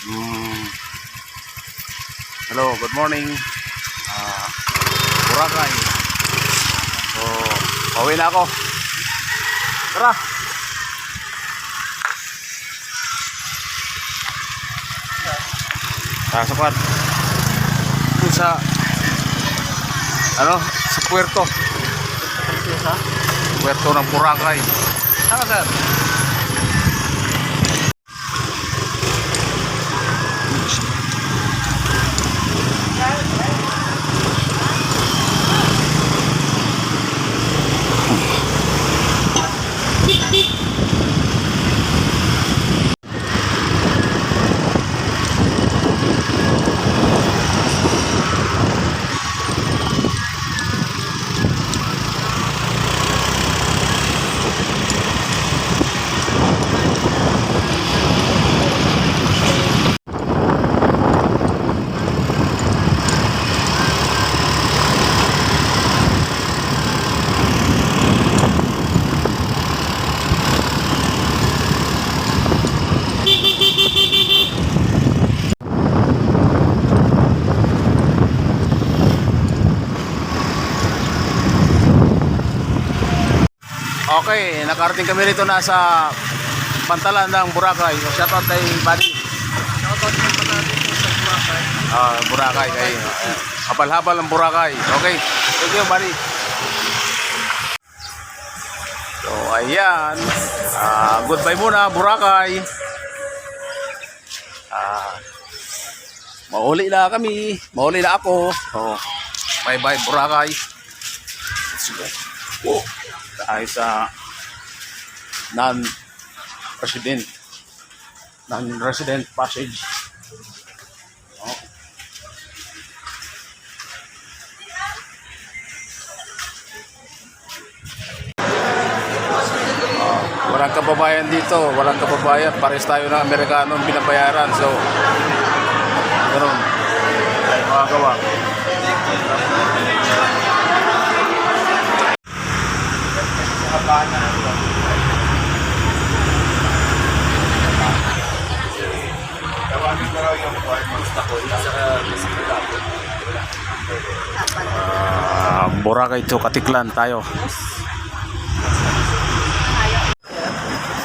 Mm, hello, good morning. Boracay. So, pauwi na ako. Tara. Sasapat. Sa sa Puerto ng Boracay. Saan sir? Okay, nakarating kami rito na sa pantalan ng Boracay. Shoutout kay Buddy. Shoutout ng pala dito sa Boracay. Boracay kay habal-habal ng Boracay. Okay, thank you Buddy. So ayan, goodbye muna Boracay. Mauli na kami, mauli na ako. So, bye bye Boracay. Let's go. Oh. Tayo sa non-resident passage. Walang kababayan dito, walang kababayan, pares tayo ng Amerikano ang binabayaran. So ganoon ay makagawa. Boracay to Katiklan tayo.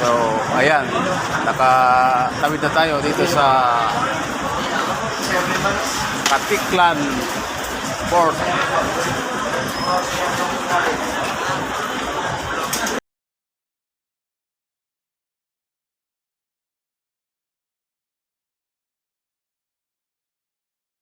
So ayan, nakatawid na tayo dito sa Katiklan Port.